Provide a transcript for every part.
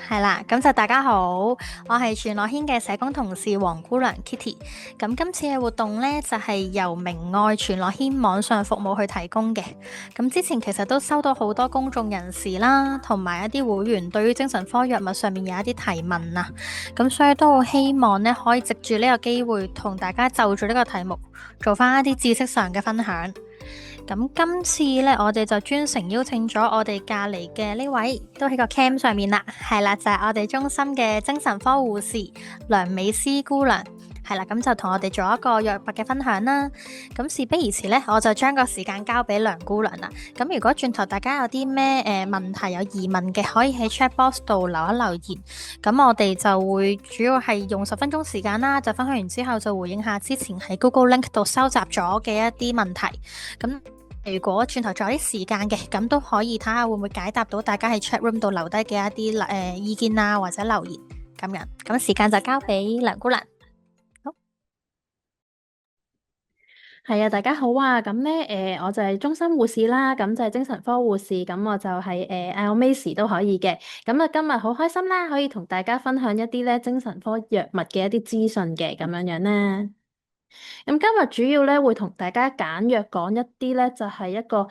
係啦，咁就大家好，我係全樂軒嘅社工同事黃姑娘 Kitty。咁今次嘅活動呢，就係由明愛全樂軒網上服務去提供嘅。咁之前其實都收到好多公眾人士啦，同埋一啲會員對於精神科藥物上面有一啲提問啊。咁所以都好希望呢，可以藉住呢個機會同大家就住呢個題目做翻一啲知識上嘅分享。咁今次呢，我哋就專程邀請咗我哋隔離嘅呢位，都喺個 cam 上面啦，係啦，就係我哋中心嘅精神科護士梁美詩姑娘，係啦，咁就同我哋做一個藥物嘅分享啦。咁事不宜遲呢，我就將個時間交俾梁姑娘啦。咁如果轉頭大家有啲咩問題有疑問嘅，可以喺 chat box 度留一留言。咁我哋就會主要係用10分鐘時間啦，就分享完之後就回應下之前喺 Google Link 度收集咗嘅一啲問題。咁如果轉頭仲有啲時間嘅，咁都可以睇下會唔會解答到大家喺 chat room 度留低嘅一啲意見啊，或者留言咁樣。咁時間就交俾梁姑娘。好，係啊，大家好啊，咁咧我就係中心護士啦，咁就係精神科護士，咁我就係嗌我 Macy 都可以嘅。咁啊，今日好開心啦，可以同大家分享一啲咧精神科藥物嘅一啲資訊嘅咁樣樣啦。咁今日主要咧會同大家簡約講一啲咧，就係一個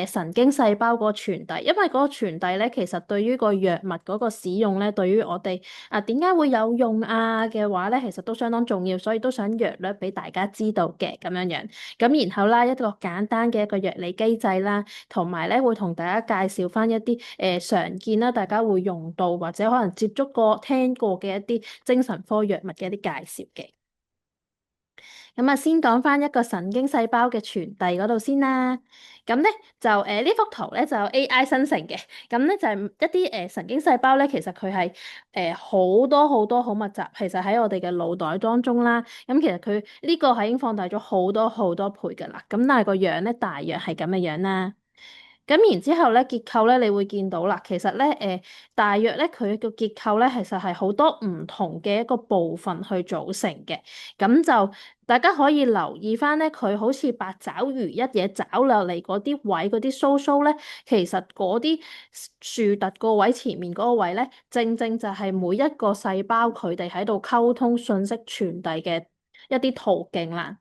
神經細胞嗰個傳遞，因為嗰個傳遞咧其實對於個藥物嗰個使用咧，對於我哋點解會有用啊嘅話咧，其實都相當重要，所以都想約略俾大家知道嘅咁樣樣。咁然後啦，一個簡單嘅一個藥理機制啦，同埋咧會同大家介紹翻一啲常見啦，大家會用到或者可能接觸過、聽過嘅一啲精神科藥物嘅一啲介紹嘅。咁啊，先講翻一個神經細胞嘅傳遞嗰度先啦。咁咧就呢幅圖咧就 AI 生成嘅。咁咧就係一啲神經細胞咧，其實佢係好多好多好密集，其實喺我哋嘅腦袋當中啦。咁其實佢呢個係已經放大咗好多好多倍㗎啦。咁但係個樣咧大約係咁嘅樣啦。咁然之後咧，結構咧，你會見到啦。其實咧，大約咧，佢個結構咧，其實係好多唔同嘅一個部分去組成嘅。咁就大家可以留意翻咧，佢好似八爪魚一嘢爪落嚟嗰啲位，嗰啲鬚鬚咧，其實嗰啲樹突個位前面嗰個位咧，正正就係每一個細胞佢哋喺度溝通信息傳遞嘅一啲途徑啦。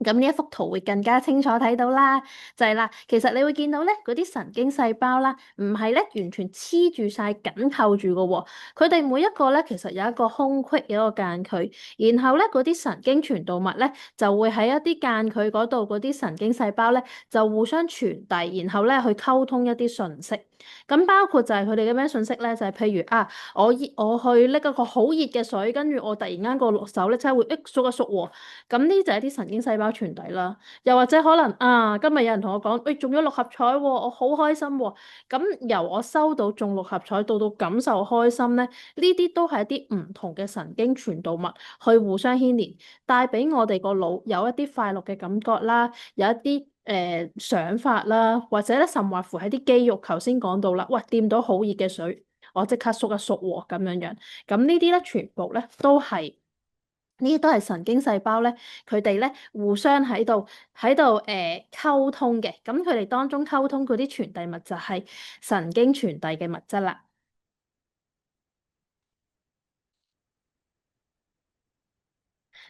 咁呢一幅圖會更加清楚睇到啦，就係啦。其實你會見到咧，嗰啲神經細胞啦，唔係咧完全黐住晒緊扣住嘅喎。佢哋每一個咧，其實有一個空隙，有一個間距。然後咧，嗰啲神經傳導物咧，就會喺一啲間距嗰度，嗰啲神經細胞咧，就互相傳遞，然後咧去溝通一啲信息。咁包括就係佢哋嘅咩信息咧？就係譬如我去拎一個好熱嘅水，跟住我突然間個手咧，真係會縮一縮喎。咁呢就係啲神經細胞傳遞啦，又或者可能今日有人同我講，喂，中咗六合彩喎，我好開心喎。咁由我收到中六合彩到感受開心咧，呢啲都係一啲唔同嘅神經傳導物去互相牽連，帶俾我哋個腦有一啲快樂嘅感覺啦，有一啲想法啦，或者咧甚或乎喺啲肌肉，頭先講到啦，喂，掂到好熱嘅水，我即刻縮一縮喎，咁樣樣。咁呢啲咧全部咧都係。呢啲都係神經細胞咧，佢哋咧互相喺度溝通嘅，咁佢哋當中溝通嗰啲傳遞物就係神經傳遞嘅物質啦。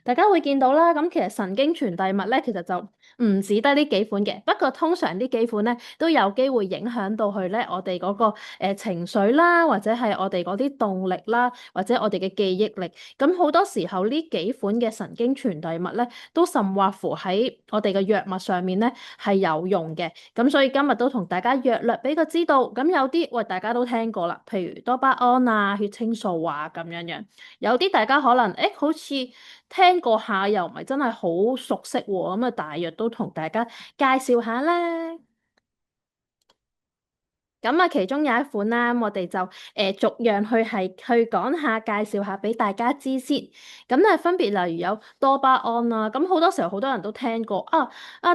大家會見到啦，咁其實神經傳遞物咧，其實就唔止得呢幾款嘅。不過通常呢幾款咧都有機會影響到佢咧，我哋嗰個情緒啦，或者係我哋嗰啲動力啦，或者我哋嘅記憶力。咁好多時候呢幾款嘅神經傳遞物咧，都甚或乎喺我哋嘅藥物上面咧係有用嘅。咁所以今日都同大家約略俾佢知道。咁有啲喂大家都聽過啦，譬如多巴胺啊、血清素啊咁樣樣。有啲大家可能好似聽過下，又唔係真係好熟悉喎，咁啊大約都同大家介紹下啦。咁啊，其中有一款啦，我哋就逐樣去講下，介紹下俾大家知先。咁咧分別例如有多巴胺啦，咁好多時候好多人都聽過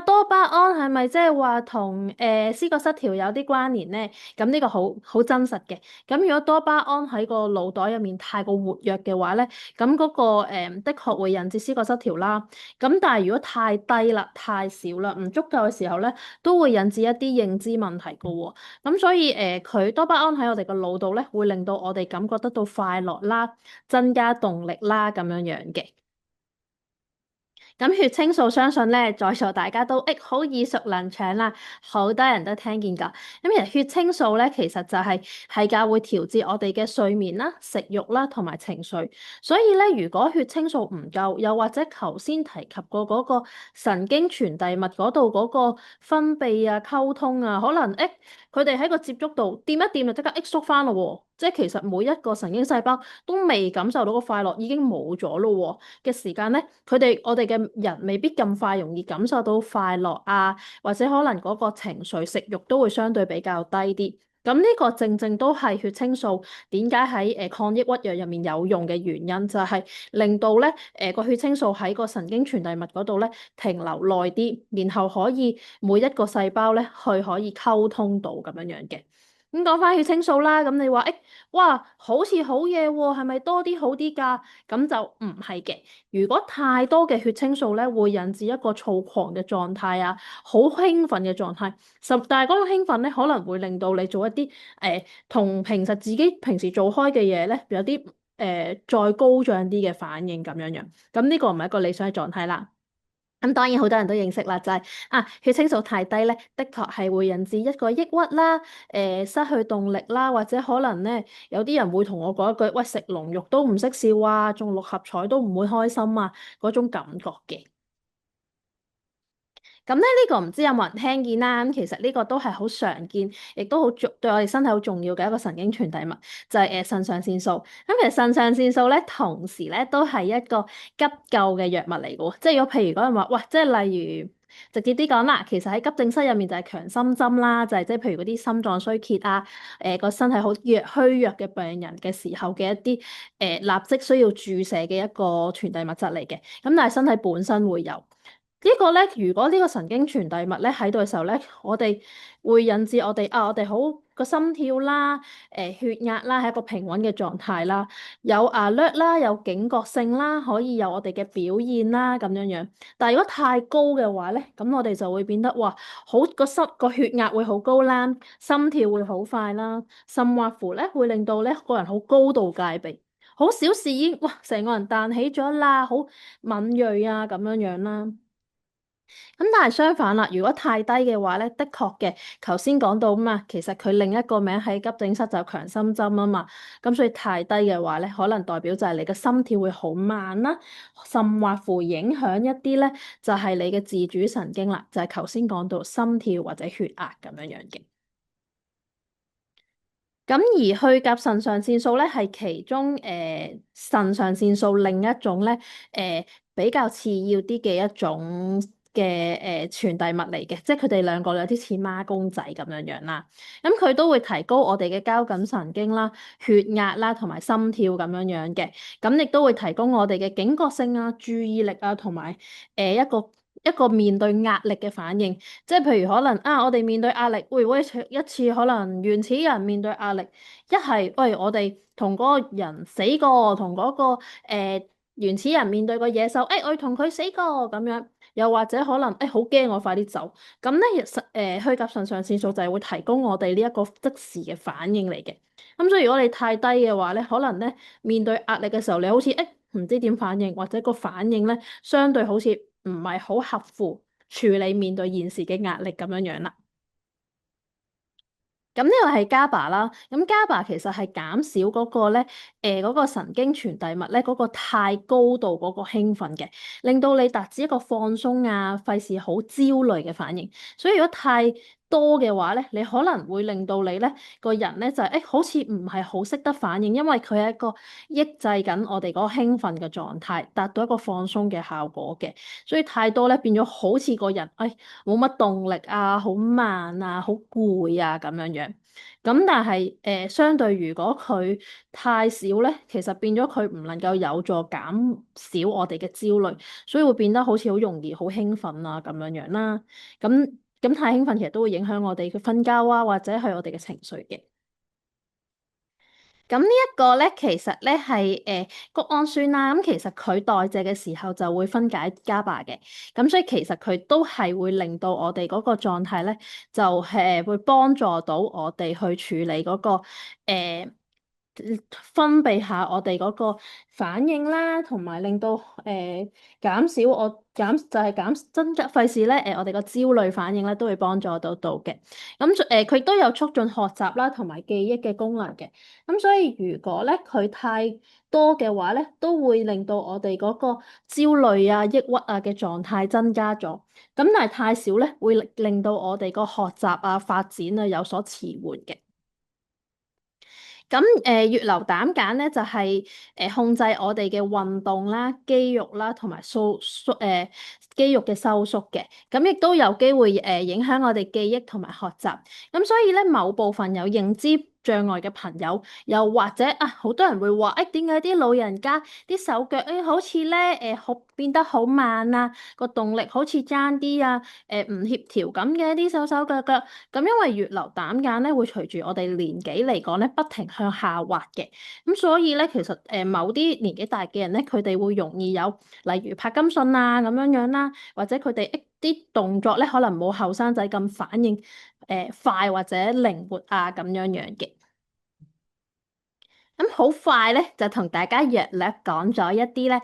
多巴胺係咪即係話同思覺失調有啲關聯咧？咁呢個好真實嘅。咁如果多巴胺喺個腦袋入面太過活躍嘅話咧，咁嗰個的確會引致思覺失調啦。咁但係如果太低啦、太少啦、唔足夠嘅時候咧，都會引致一啲認知問題㗎喎。咁所以以佢多巴胺喺我哋個腦度咧，會令到我哋感覺得到快樂啦，增加動力啦咁樣樣嘅。咁血清素相信咧，在座大家都好耳熟能詳啦，好多人都聽見過。咁其實血清素咧，其實就係教會調節我哋嘅睡眠啦、食慾啦同埋情緒。所以咧，如果血清素唔夠，又或者頭先提及過嗰個神經傳遞物嗰度嗰個分泌啊、溝通啊，可能佢哋喺個接觸度掂一掂就即刻縮翻咯喎。即係其實每一個神經細胞都未感受到個快樂，已經冇咗咯喎嘅時間咧，我哋嘅人未必咁快容易感受到快樂啊，或者可能嗰個情緒食慾都會相對比較低啲。咁呢個正正都係血清素點解喺抗抑鬱藥入面有用嘅原因，就係令到咧個血清素喺個神經傳遞物嗰度咧停留耐啲，然後可以每一個細胞咧去可以溝通到咁樣樣嘅。咁講翻血清素啦，咁你話哇，好似好嘢喎，係咪多啲好啲㗎？咁就唔係嘅。如果太多嘅血清素咧，會引致一個躁狂嘅狀態啊，好興奮嘅狀態。但係嗰種興奮咧，可能會令到你做一啲同自己平時做開嘅嘢咧，有啲再高漲啲嘅反應咁樣樣。咁呢個唔係一個理想嘅狀態啦。咁當然好多人都認識啦，就係血清素太低咧，的確係會引致一個抑鬱啦，失去動力啦，或者可能咧有啲人會同我講一句，喂，食龍肉都唔識笑啊，中六合彩都唔會開心啊，嗰種感覺嘅。咁咧呢個唔知有冇人聽見啦？咁其實呢個都係好常見，亦都好對我哋身體好重要嘅一個神經傳遞物，就係腎上腺素。咁其實腎上腺素咧，同時咧都係一個急救嘅藥物嚟嘅喎。即係如果譬如嗰人話，哇，即係例如直接啲講啦，其實喺急症室入面就係強心針啦，就係即係譬如嗰啲心臟衰竭啊，個身體好虛弱嘅病人嘅時候嘅一啲立即需要注射嘅一個傳遞物質嚟嘅。咁但係身體本身會有。呢個咧，如果呢個神經傳遞物咧喺度嘅時候咧，我哋會引致我哋好個心跳啦、血壓啦係一個平穩嘅狀態啦，有 alert 啦、有警覺性啦，可以有我哋嘅表現啦咁樣樣。但係如果太高嘅話咧，咁我哋就會變得好個血壓會好高啦，心跳會好快啦，甚或乎咧會令到咧個人好高度戒備，好小事已經成個人彈起咗啦，好敏鋭啊咁樣樣啦。咁但係相反啦，如果太低嘅話咧，的確嘅，頭先講到嘛，其實佢另一個名喺急症室就強心針啊嘛，咁所以太低嘅話咧，可能代表就係你嘅心跳會好慢啦，甚或乎影響一啲咧，就係你嘅自主神經啦，就係頭先講到心跳或者血壓咁樣樣嘅。咁而去甲腎上腺素咧，係其中腎上腺素另一種咧比較次要啲嘅一種嘅傳遞物嚟嘅，即係佢哋兩個有啲似孖公仔咁樣樣啦。咁佢都會提高我哋嘅交感神經啦、血壓啦同埋心跳咁樣樣嘅。咁亦都會提高我哋嘅警覺性啊、注意力啊同埋一個面對壓力嘅反應，即係譬如可能我哋面對壓力，會一次可能原始人面對壓力，一係喂我哋同嗰個人死過，同嗰個原始人面對個野獸，我要同佢死過咁樣，又或者可能好驚我快啲走，咁咧去甲腎上腺素就係會提供我哋呢一個即時嘅反應嚟嘅。咁所以如果你太低嘅話咧，可能咧面對壓力嘅時候，你好似唔知點反應，或者個反應咧相對好似唔係好合乎處理面對現時嘅壓力咁樣樣啦。咁呢個係 GABA 啦，咁 GABA 其實係減少嗰個咧，嗰個神經傳遞物咧，嗰個太高度嗰個興奮嘅，令到你達至一個放鬆啊，費事好焦慮嘅反應。所以如果太多嘅話咧，你可能會令到你咧個人咧就係好似唔係好識得反應，因為佢係一個抑制緊我哋嗰個興奮嘅狀態，達到一個放鬆嘅效果嘅。所以太多咧變咗好似個人冇乜動力啊，好慢啊，好攰啊咁樣樣。咁但係相對如果佢太少咧，其實變咗佢唔能夠有助減少我哋嘅焦慮，所以會變得好似好容易好興奮啊咁樣樣啦。咁太興奮其實都會影響我哋嘅瞓覺啊，或者係我哋嘅情緒嘅。咁呢一個咧，其實咧係谷氨酸啦。咁其實佢代謝嘅時候就會分解伽巴嘅。咁所以其實佢都係會令到我哋嗰個狀態咧，就會幫助到我哋去處理嗰個誒分泌下我哋嗰個反應啦，同埋令到減少我減就係減增加費事咧我哋個焦慮反應咧都會幫助到嘅。咁佢都有促進學習啦同埋記憶嘅功能嘅。咁所以如果咧佢太多嘅話咧，都會令到我哋嗰個焦慮啊、抑鬱啊嘅狀態增加咗。咁但係太少咧，會令到我哋個學習啊、發展啊有所遲緩嘅。咁血流膽鹼咧就係控制我哋嘅運動啦、肌肉啦同埋肌肉嘅收縮嘅。咁亦都有機會影響我哋記憶同埋學習。咁所以咧，某部分有認知障礙嘅朋友，又或者啊，好多人會話誒，點解啲老人家啲手腳好似咧好變得好慢啊，個動力好似爭啲啊，唔協調咁嘅啲手手腳腳。咁因為血流膽鹼咧會隨住我哋年紀嚟講咧不停向下滑嘅。咁所以咧其實某啲年紀大嘅人咧，佢哋會容易有例如帕金遜啊咁樣樣啦，或者佢哋啲動作咧可能冇後生仔咁反應快或者靈活啊咁樣樣嘅。咁好快咧，就同大家略略講咗一啲咧，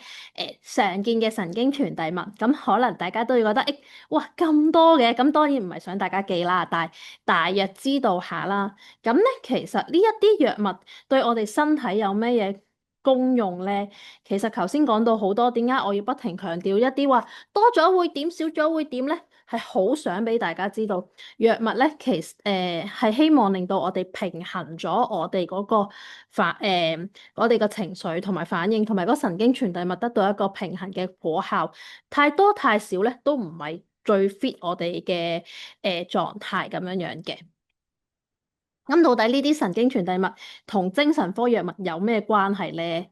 常見嘅神經傳遞物。咁可能大家都會覺得，哇咁多嘅，咁當然唔係想大家記啦，但係大約知道下啦。咁咧，其實呢一啲藥物對我哋身體有咩嘢功用咧？其實頭先講到好多，點解我要不停強調一啲話多咗會點，少咗會點咧？係好想俾大家知道，藥物咧其實係希望令到我哋平衡咗我哋嗰個我哋嘅情緒同埋反應，同埋嗰神經傳遞物得到一個平衡嘅果效。太多太少咧，都唔係最 fit 我哋嘅狀態咁樣樣嘅。咁到底呢啲神經傳遞物同精神科藥物有咩關係咧？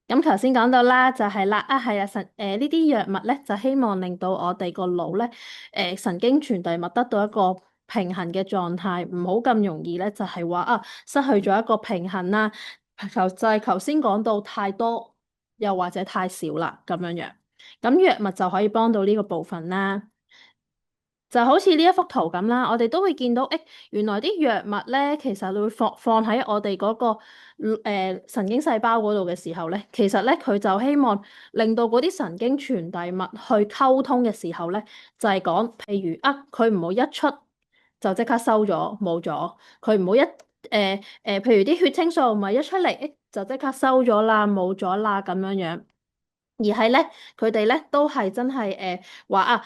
咁頭先講到啦，就係啦，係啊，呢啲藥物咧，就希望令到我哋個腦咧，神經傳遞物得到一個平衡嘅狀態，唔好咁容易咧，就係話失去咗一個平衡啦。就係頭先講到太多，又或者太少啦，咁樣樣。咁藥物就可以幫到呢個部分啦。就好似呢一幅圖咁啦，我哋都會見到，原來啲藥物咧，其實會放喺我哋嗰個神經細胞嗰度嘅時候咧，其實咧佢就希望令到嗰啲神經傳遞物去溝通嘅時候咧，就係講，譬如佢唔好一出就即刻收咗冇咗，佢唔好譬如啲血清素唔係一出嚟，就即刻收咗啦，冇咗啦咁樣樣。而係咧，佢哋咧都係真係話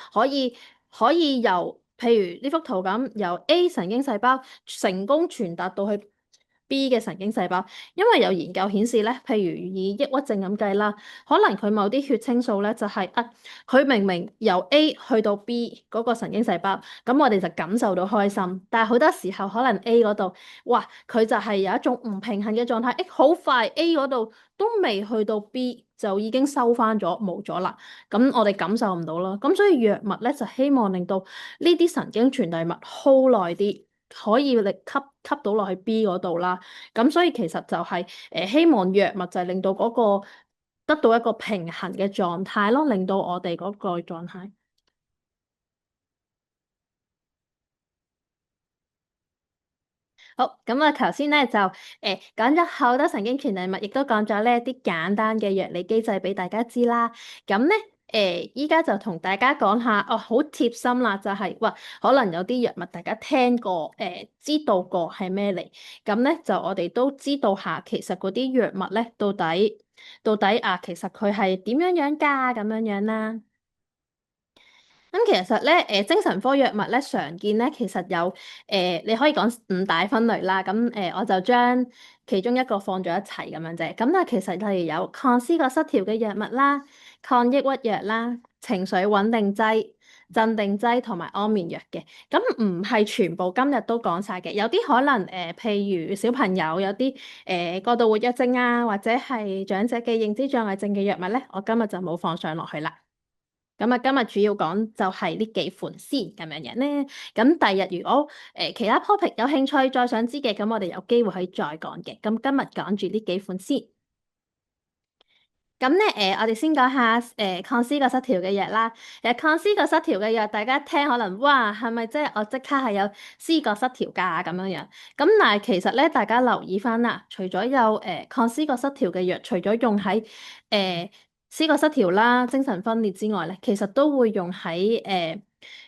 可以由譬如呢幅圖咁，由 A 神經細胞成功傳達到去 B 嘅神經細胞。因為有研究顯示咧，譬如以抑鬱症咁計啦，可能佢某啲血清素咧就係佢明明由 A 去到 B 嗰個神經細胞，咁我哋就感受到開心。但係好多時候可能 A 嗰度，哇，佢就係有一種唔平衡嘅狀態，好快 A 嗰度都未去到 B。就已經收翻咗冇咗啦，咁我哋感受唔到啦，咁所以藥物咧就希望令到呢啲神經傳遞物 hold 耐啲，可以吸到落去 B 嗰度啦，咁所以其實就係希望藥物就係令到嗰個得到一個平衡嘅狀態咯，令到我哋嗰個狀態。好，咁啊，頭先咧就講咗好多神經傳遞物，亦都講咗呢一啲簡單嘅藥理機制俾大家知啦。咁咧依家就同大家講下，好貼心啦，就係話可能有啲藥物大家聽過，知道過係咩嚟。咁咧就我哋都知道下，其實嗰啲藥物咧到底其實佢係點樣樣㗎咁樣樣啦。咁其實咧，精神科藥物咧常見咧，其實有你可以講五大分類啦。咁我就將其中一個放咗一齊咁樣啫。咁但係其實例如有抗思覺失調嘅藥物啦、抗抑鬱藥啦、情緒穩定劑、鎮定劑同埋安眠藥嘅。咁唔係全部今日都講晒嘅，有啲可能譬如小朋友有啲過度活躍症啊，或者係長者嘅認知障礙症嘅藥物咧，我今日就冇放上落去啦。咁啊，今日主要講就係呢幾款先咁樣樣咧。咁第日如果其他 topic 有興趣再想知嘅，咁我哋有機會可以再講嘅。咁今日講住呢幾款先。咁咧我哋先講下抗思覺失調嘅藥啦。其實抗思覺失調嘅藥，大家聽可能哇，係咪即係我即刻係有思覺失調㗎咁樣樣？咁但係其實咧，大家留意翻啦，除咗有抗思覺失調嘅藥，除咗用喺思覺失調啦、精神分裂之外咧，其實都會用喺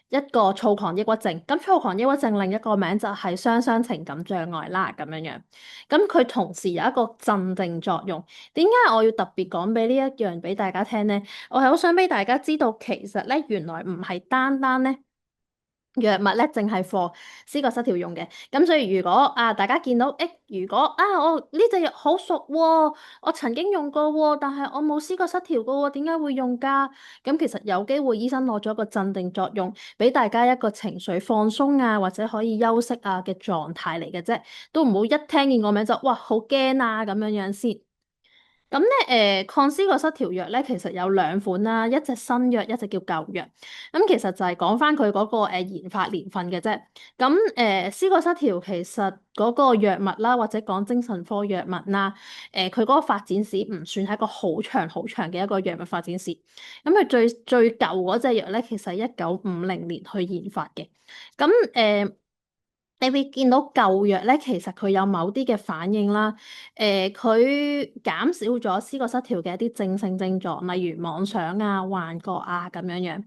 一個躁狂抑鬱症。咁躁狂抑鬱症另一個名就係雙相情感障礙啦，咁樣樣。咁佢同時有一個鎮定作用。點解我要特別講俾呢一樣俾大家聽咧？我係好想俾大家知道，其實咧原來唔係單單咧。藥物咧，淨係 for 思覺失調用嘅。咁所以如果大家見到如果我呢隻藥好熟喎，我曾經用過喎，但係我冇思覺失調嘅喎，點解會用㗎？咁其實有機會醫生攞咗一個鎮定作用，俾大家一個情緒放鬆啊，或者可以休息啊嘅狀態嚟嘅啫，都唔好一聽見個名就哇好驚啊咁樣樣先。咁咧，抗思覺失調藥咧，其實有兩款啦，一隻新藥，一隻叫舊藥。咁其實就係講翻佢嗰個研發年份嘅啫。咁思覺失調其實嗰個藥物啦，或者講精神科藥物啦，佢嗰個發展史唔算係一個好長好長嘅一個藥物發展史。咁佢最舊嗰隻藥咧，其實係1950年去研發嘅。咁你會見到舊藥咧，其實佢有某啲嘅反應啦。佢減少咗思覺失調嘅一啲正性症狀，例如妄想啊、幻覺啊咁樣樣。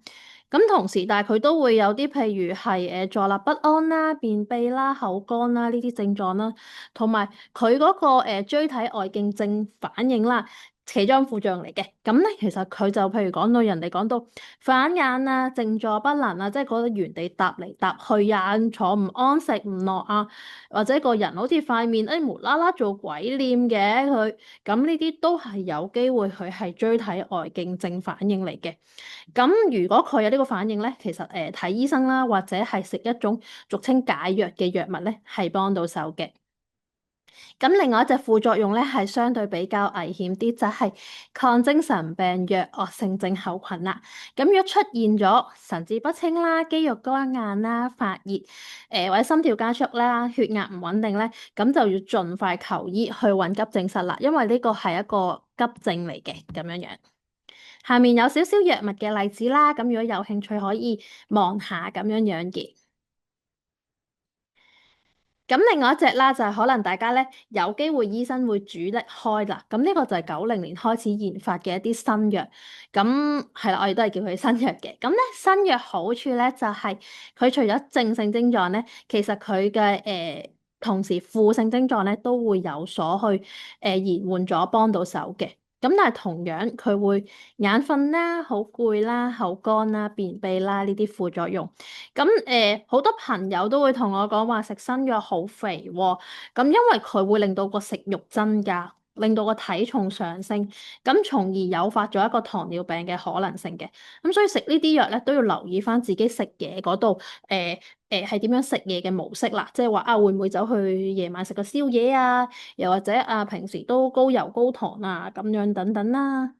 咁同時，但係佢都會有啲譬如係坐立不安啦、便秘啦、口乾啦呢啲症狀啦，同埋佢嗰個椎體外徑症反應啦。其中副作用嚟嘅，咁咧其實佢就譬如講到人哋講到反眼啊、靜坐不能啊，即係覺得原地踏嚟踏去啊，坐唔安、食唔落啊，或者個人好似塊面無啦啦做鬼臉嘅佢，咁呢啲都係有機會佢係椎體外徑症反應嚟嘅。咁如果佢有呢個反應咧，其實睇醫生啦，或者係食一種俗稱解藥嘅藥物咧，係幫到手嘅。咁另外一隻副作用咧，係相對比較危險啲，就係抗精神病藥惡性症候群啦。咁如果出現咗神志不清啦、肌肉乾硬啦、發熱，或者心跳加速啦、血壓唔穩定咧，咁就要盡快求醫去揾急症室啦，因為呢個係一個急症嚟嘅咁樣樣。下面有少少藥物嘅例子啦，咁如果有興趣可以望下咁樣樣嘅。咁另外一隻啦，就係可能大家咧有機會醫生會主力開啦。咁呢個就係90年開始研發嘅一啲新藥。咁係啦，我哋都係叫佢新藥嘅。咁咧新藥好處咧就係佢除咗正性症狀咧，其實佢嘅同時負性症狀咧都會有所去延緩咗，幫到手嘅。咁但係同樣佢會眼瞓啦、好攰啦、口乾啦、便秘啦呢啲副作用。咁好多朋友都會同我講話食新藥好肥喎。咁因為佢會令到個食慾增加，令到個體重上升，咁從而誘發咗一個糖尿病嘅可能性嘅。咁所以食呢啲藥咧都要留意翻自己食嘢嗰度，係點樣食嘢嘅模式啦，即係話會唔會走去夜晚食個宵夜啊，又或者平時都高油高糖啊咁樣等等啦。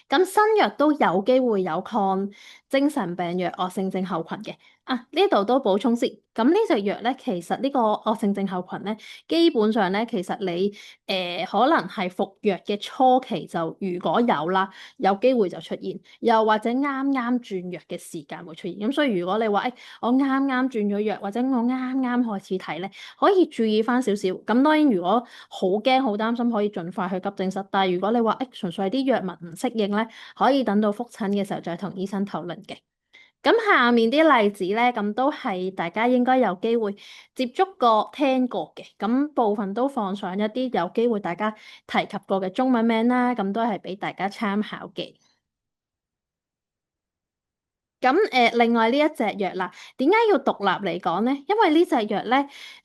咁新藥都有機會有抗精神病藥惡性症候群嘅。呢度都補充先。咁呢隻藥咧，其實呢個惡性症候群咧，基本上咧，其實你可能係服藥嘅初期就如果有啦，有機會就出現，又或者啱啱轉藥嘅時間會出現。咁所以如果你話我啱啱轉咗藥，或者我啱啱開始睇咧，可以注意翻少少。咁當然如果好驚好擔心，可以盡快去急症室。但係如果你話純粹係啲藥物唔適應咧，可以等到覆診嘅時候再同醫生討論嘅。咁下面啲例子咧，咁都係大家應該有機會接觸過、聽過嘅。咁部分都放上一啲有機會大家提及過嘅中文名啦，咁都係俾大家參考嘅。咁另外呢一隻藥啦，點解要獨立嚟講咧？因為呢隻藥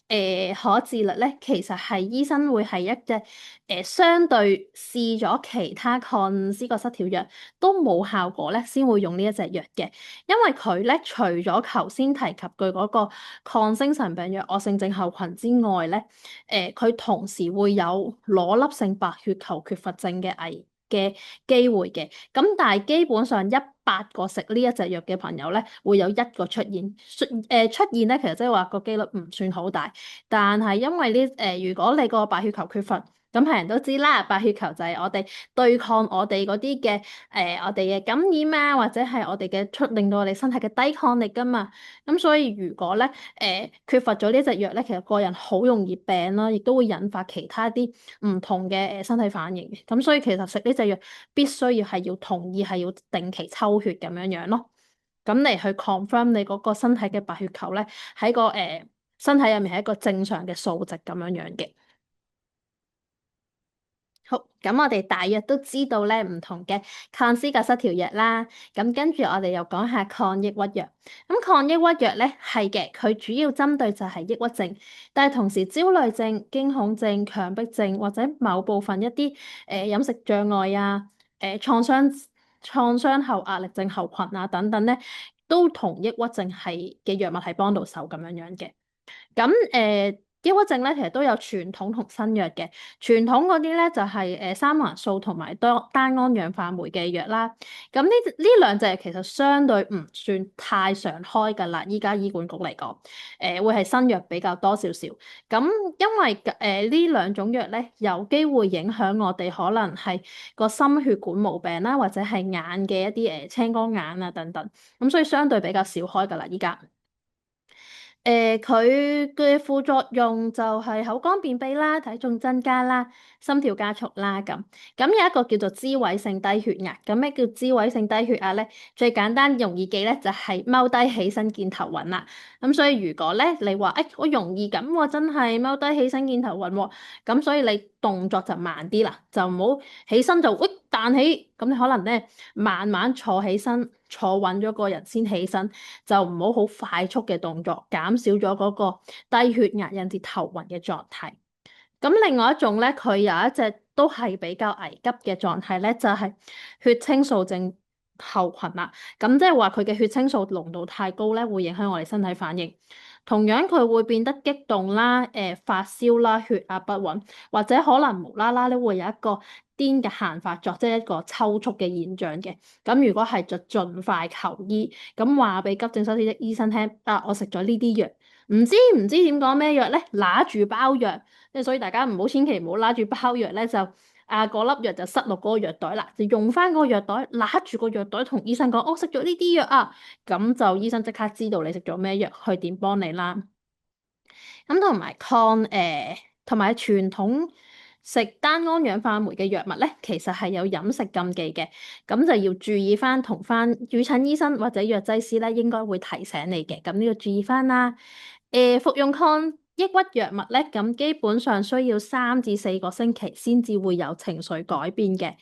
咧，可治律咧，其實係醫生會係一隻相對試咗其他抗思覺失調藥都冇效果咧，先會用呢一隻藥嘅。因為佢咧除咗頭先提及佢嗰個抗精神病藥惡性症候群之外咧，佢同時會有裸粒性白血球缺乏症嘅機會嘅。咁但係基本上8個食呢一隻藥嘅朋友咧，會有1個出現咧，其實即係話個機率唔算好大，但係因為如果你個白血球缺乏。咁係人都知啦，白血球就係我哋對抗我哋嗰啲嘅我哋嘅感染啊，或者係我哋嘅令到我哋身體嘅抵抗力噶嘛。咁所以如果咧缺乏咗呢隻藥咧，其實個人好容易病啦，亦都會引發其他啲唔同嘅身體反應嘅。咁所以其實食呢隻藥必須要同意係要定期抽血咁樣樣咯。咁嚟去 confirm 你嗰個身體嘅白血球咧喺個身體入面係一個正常嘅數值咁樣樣嘅。好，咁我哋大約都知道咧唔同嘅抗思覺失調藥啦，咁跟住我哋又講下抗抑鬱藥。咁抗抑鬱藥咧係嘅，佢主要針對就係抑鬱症，但係同時焦慮症、驚恐症、強迫症或者某部分一啲飲食障礙啊、創傷後壓力症候群啊等等咧，都同抑鬱症嘅藥物係幫到手咁樣樣嘅。咁抑鬱症咧，其實都有傳統同新藥嘅。傳統嗰啲咧就係三環素同埋單胺氧化酶嘅藥啦。咁呢兩隻其實相對唔算太常開㗎啦。依家醫管局嚟講，會係新藥比較多少少。咁因為呢兩種藥咧，有機會影響我哋可能係個心血管毛病啦，或者係眼嘅一啲青光眼啊等等。咁所以相對比較少開㗎啦，依家。佢嘅副作用就係口乾便秘啦、體重增加啦、心跳加速啦咁。咁有一個叫做肢位性低血壓。咁咩叫肢位性低血壓咧？最簡單容易記咧就係踎低起身見頭暈啦。咁所以如果咧你話我容易咁喎，真係踎低起身見頭暈喎，咁所以你動作就慢啲啦，就唔好起身就彈起，咁你可能咧慢慢坐起身，坐穩咗個人先起身，就唔好好快速嘅動作，減少咗嗰個低血壓引致頭暈嘅狀態。咁另外一種咧，佢有一隻都係比較危急嘅狀態咧，就係血清素症候群啦。咁即係話佢嘅血清素濃度太高咧，會影響我哋身體反應。同樣佢會變得激動啦、發燒啦、血壓不穩，或者可能無啦啦咧會有一個癲嘅癇發作，即係一個抽搐嘅現象嘅。咁如果係就盡快求醫，咁話俾急症室啲醫生聽，我食咗呢啲藥，唔知點講咩藥咧，揦住包藥，即係所以大家千祈唔好揦住包藥咧就。嗰粒藥就塞落嗰個藥袋啦，就用翻嗰個藥袋，揦住個藥袋同醫生講，我食咗呢啲藥啊，咁就醫生即刻知道你食咗咩藥，去點幫你啦。咁同埋傳統食單胺氧化酶嘅藥物咧，其實係有飲食禁忌嘅，咁就要注意翻同翻主診醫生或者藥劑師咧，應該會提醒你嘅，咁呢個注意翻啦。服用抗抑鬱藥物咧，咁基本上需要3至4個星期先至會有情緒改變嘅，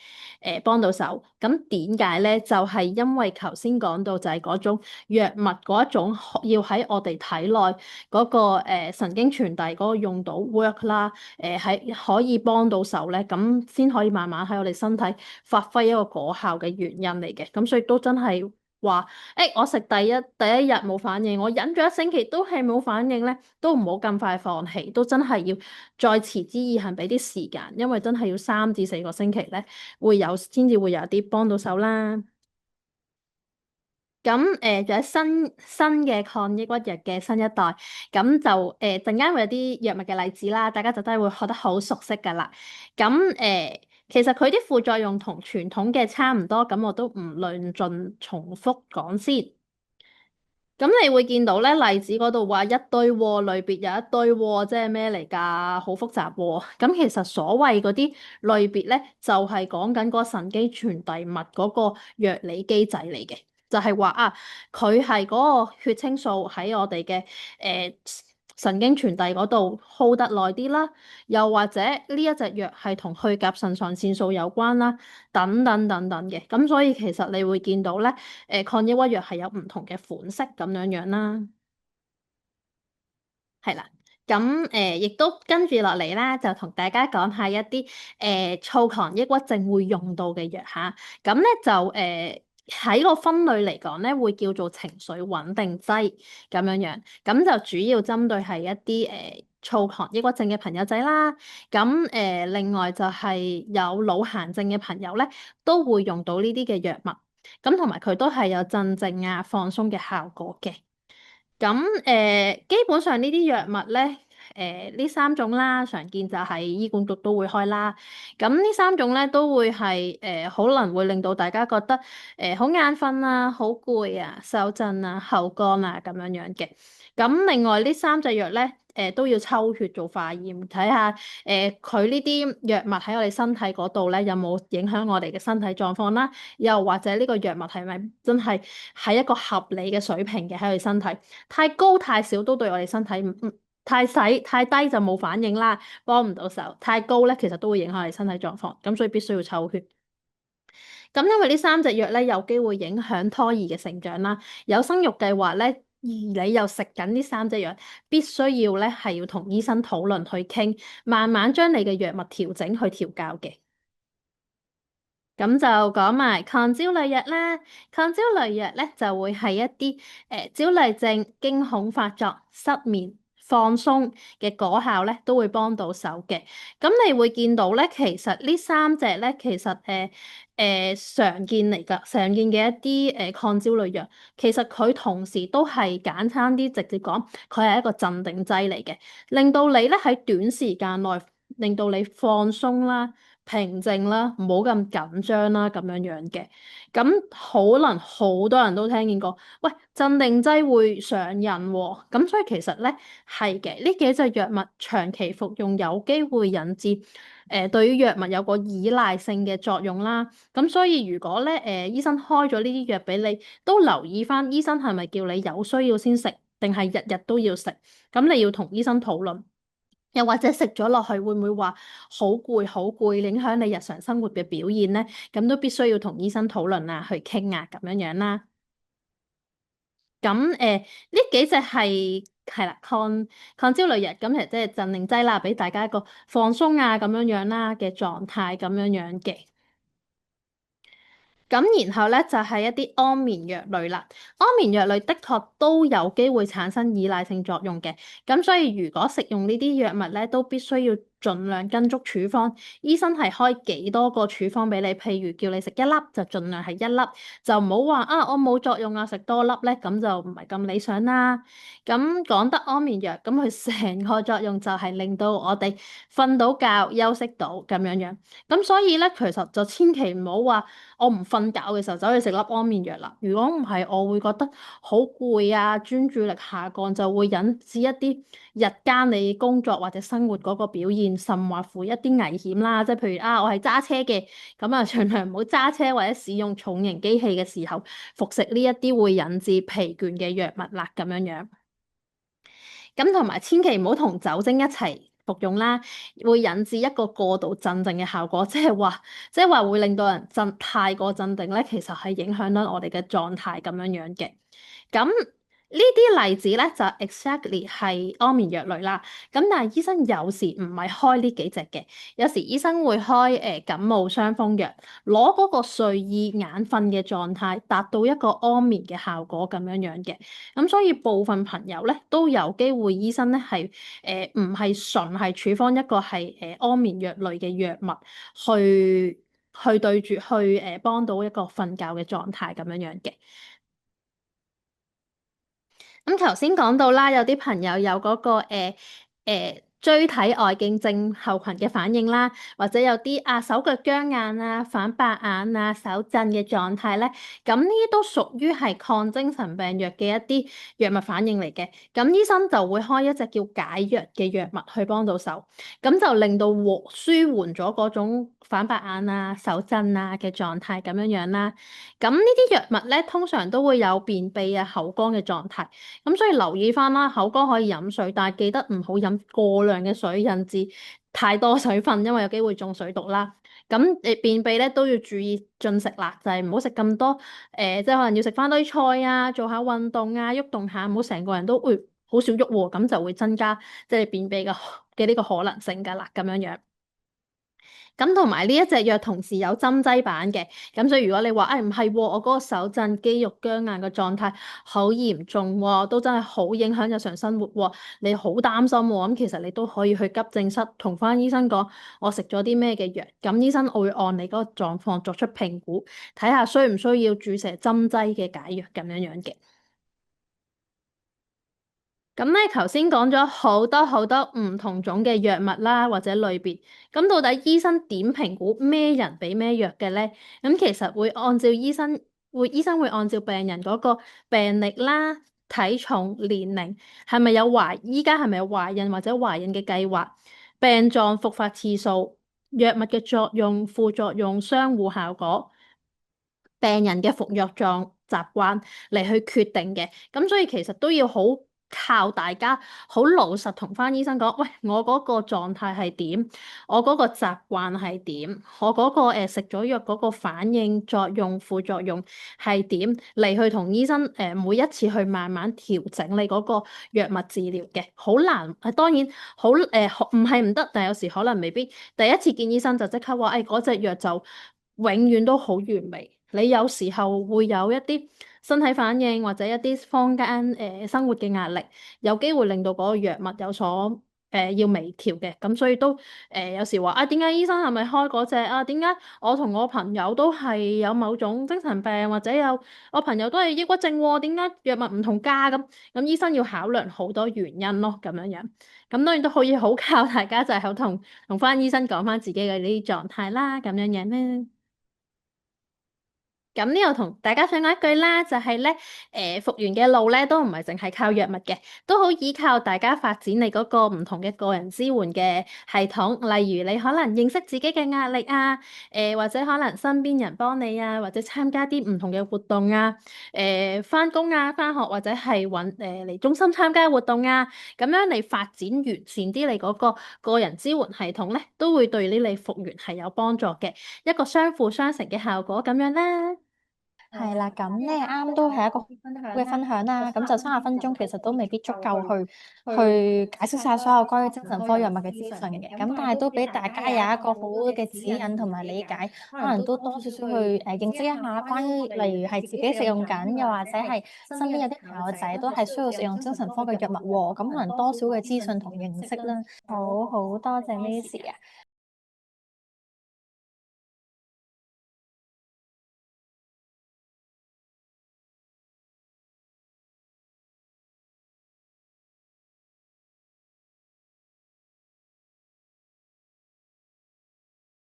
幫到手。咁點解咧？就係因為頭先講到就係嗰種藥物嗰一種要喺我哋體內嗰個神經傳遞嗰個用到 work 啦，喺可以幫到手咧，咁先可以慢慢喺我哋身體發揮一個果效嘅原因嚟嘅。咁所以都真係。話我食第一日冇反應，我忍咗1星期都係冇反應咧，都唔好咁快放棄，都真係要再持之以恆，俾啲時間，因為真係要3至4個星期咧，先至會有啲幫到手啦。咁仲有新嘅抗抑鬱藥嘅新一代，咁就陣間會有啲藥物嘅例子啦，大家就都係會學得好熟悉㗎啦。咁其實佢啲副作用同傳統嘅差唔多，咁我都唔論盡重複講先。咁你會見到咧，例子嗰度話一堆喎，類別有一堆喎，即係咩嚟㗎？好複雜喎。咁其實所謂嗰啲類別咧，就係講緊嗰個神經傳遞物嗰個藥理機制嚟嘅，就係話佢係嗰個血清素喺我哋嘅神經傳遞嗰度 hold 得耐啲啦，又或者呢一隻藥係同去甲腎上腺素有關啦，等等等等嘅。咁所以其實你會見到咧，抗抑鬱藥係有唔同嘅款式咁樣樣啦，係啦。咁亦都跟住落嚟啦，就同大家講下一啲躁狂抑鬱症會用到嘅藥嚇。咁咧就喺個分類嚟講咧，會叫做情緒穩定劑咁樣樣。咁就主要針對係一啲躁狂抑鬱症嘅朋友仔啦。咁另外就係有腦癇症嘅朋友咧，都會用到呢啲嘅藥物。咁同埋佢都係有鎮靜啊、放鬆嘅效果嘅。咁基本上呢啲藥物咧，呢三種啦，常見就係醫管局都會開啦。咁呢三種咧都會係可能會令到大家覺得好眼瞓啊、好攰啊、手震啊、口乾啊咁樣樣嘅。咁另外呢三隻藥咧，都要抽血做化驗，睇下佢呢啲藥物喺我哋身體嗰度咧有冇影響我哋嘅身體狀況啦，又或者呢個藥物係咪真係喺一個合理嘅水平嘅喺我哋身體？太高太少都對我哋身體唔太細太低就冇反應啦，幫唔到手。太高咧，其實都會影響我哋身體狀況，咁所以必須要抽血。咁因為呢三隻藥咧有機會影響胎兒嘅成長啦，有生育計劃咧，而你又食緊呢三隻藥，必須要咧係要同醫生討論去傾，慢慢將你嘅藥物調整去調校嘅。咁就講埋抗焦慮藥啦，抗焦慮藥咧就會係一啲焦慮症、驚恐發作、失眠、放鬆嘅果效咧都會幫到手嘅。咁你會見到咧，其實呢三隻咧其實常見嚟㗎，常見嘅一啲抗焦慮藥，其實佢同時都係簡單啲直接講，佢係一個鎮定劑嚟嘅，令到你咧喺短時間內令到你放鬆啦。平靜啦，唔好咁緊張啦，咁樣樣嘅。咁可能好多人都聽見過，喂，鎮定劑會上癮喎。咁所以其實咧係嘅，呢幾隻藥物長期服用有機會引致對於藥物有個依賴性嘅作用啦。咁所以如果咧醫生開咗呢啲藥俾你，都留意翻醫生係咪叫你有需要先食，定係日日都要食？咁你要同醫生討論。又或者食咗落去會唔會話好攰好攰，影響你日常生活嘅表現咧？咁都必須要同醫生討論啊，去傾啊，咁樣樣啦。咁呢幾隻係啦，抗焦慮藥，咁其實即係鎮定劑啦，俾大家一個放鬆啊咁樣樣啦嘅狀態咁樣樣嘅。咁然後咧就係一啲安眠藥類啦，安眠藥類的確都有機會產生依賴性作用嘅，咁所以如果食用呢啲藥物咧，都必須要盡量跟足處方，醫生係開幾多個處方俾你，譬如叫你食一粒就盡量係一粒，就唔好話啊我冇作用啊，食多粒咧，咁就唔係咁理想啦。咁講得安眠藥，咁佢成個作用就係令到我哋瞓到覺、休息到咁樣樣，咁所以咧其實就千祈唔好話。我唔瞓覺嘅時候走去食粒安眠藥啦。如果唔係，我會覺得好攰啊，專注力下降，就會引致一啲日間你工作或者生活嗰個表現，甚或乎一啲危險啦。即係譬如啊，我係揸車嘅，咁啊，盡量唔好揸車或者使用重型機器嘅時候服食呢一啲會引致疲倦嘅藥物啦，咁樣樣。咁同埋千祈唔好同酒精一齊服用啦，會引致一個過度鎮靜嘅效果，即係話會令到人太過鎮定咧，其實係影響到我哋嘅狀態咁樣樣嘅。咁呢啲例子咧就 exactly 係安眠藥類啦。咁但係醫生有時唔係開呢幾隻嘅，有時醫生會開感冒傷風藥，攞嗰個睡意眼瞓嘅狀態，達到一個安眠嘅效果咁樣樣嘅。咁所以部分朋友咧都有機會，醫生咧係唔係純係處方一個係安眠藥類嘅藥物去對住去幫到一個瞓覺嘅狀態咁樣樣嘅。咁頭先講到啦，有啲朋友有嗰個椎體外徑症候群嘅反應啦，或者有啲手腳僵硬啊、反白眼啊、手震嘅狀態咧，咁呢啲都屬於係抗精神病藥嘅一啲藥物反應嚟嘅。咁醫生就會開一隻叫解藥嘅藥物去幫到手，咁就令到舒緩咗嗰種反白眼啊、手震啊嘅狀態咁樣樣啦。咁呢啲藥物咧，通常都會有便秘啊、口乾嘅狀態。咁所以留意翻啦，口乾可以飲水，但係記得唔好飲過量嘅水，引致太多水分，因為有機會中水毒啦。咁便秘咧都要注意進食啦，就係唔好食咁多即係可能要食翻堆菜啊，做下運動啊，喐動下，唔好成個人都會好少喐喎，咁就會增加即係便秘嘅呢個可能性㗎啦，咁樣樣。咁同埋呢一隻藥同時有針劑版嘅，咁所以如果你話誒唔係喎，我嗰個手震、肌肉僵硬嘅狀態好嚴重喎，都真係好影響日常生活喎，你好擔心喎，咁其實你都可以去急症室同翻醫生講，我食咗啲咩嘅藥，咁醫生會按你嗰個狀況作出評估，睇下需唔需要注射針劑嘅解藥咁樣樣嘅。咁咧，頭先講咗好多好多唔同種嘅藥物啦，或者類別。咁到底醫生點評估咩人俾咩藥嘅咧？咁其實會按照醫生會按照病人嗰個病歷啦、體重、年齡，依家係咪有懷孕或者懷孕嘅計劃、病狀復發次數、藥物嘅作用、副作用、相互效果。病人嘅服藥狀習慣嚟去決定嘅，咁所以其實都要好靠大家好老實同翻醫生講，喂，我嗰個狀態係點，我嗰個習慣係點，我嗰個食咗藥嗰個反應、作用、副作用係點，嚟去同醫生每一次去慢慢調整你嗰個藥物治療嘅，好難，當然好唔係唔得，但係有時可能未必第一次見醫生就即刻話，嗰隻藥就永遠都好完美。你有時候會有一啲身體反應或者一啲坊間生活嘅壓力，有機會令到嗰個藥物有所要微調嘅，咁所以都有時話啊，點解醫生係咪開嗰隻啊？點解我同我朋友都係有某種精神病，或者我朋友都係抑鬱症喎？點解藥物唔同價咁醫生要考量好多原因咯，咁樣樣。咁當然都可以好靠大家就係好同翻醫生講翻自己嘅呢啲狀態啦，咁樣樣咧。咁呢度同大家想講一句啦，就係咧，復原嘅路咧都唔係淨係靠藥物嘅，都好依靠大家發展你嗰個唔同嘅個人支援嘅系統。例如你可能認識自己嘅壓力啊，或者可能身邊人幫你啊，或者參加啲唔同嘅活動啊，返工啊、返學或者係嚟中心參加活動啊，咁樣你發展完善啲你嗰個個人支援系統咧，都會對你復原係有幫助嘅，一個相輔相成嘅效果咁樣啦。係啦，咁咧啱都係一個好嘅分享啦。咁就30分鐘其實都未必足夠去解釋晒所有關於精神科藥物嘅資訊嘅。咁但係都俾大家有一個好嘅指引同埋理解，可能都多少少去認識一下關於例如係自己食用緊，又或者係身邊有啲朋友仔都係需要食用精神科嘅藥物喎。咁可能多少嘅資訊同認識啦。好好多謝 Miss 啊！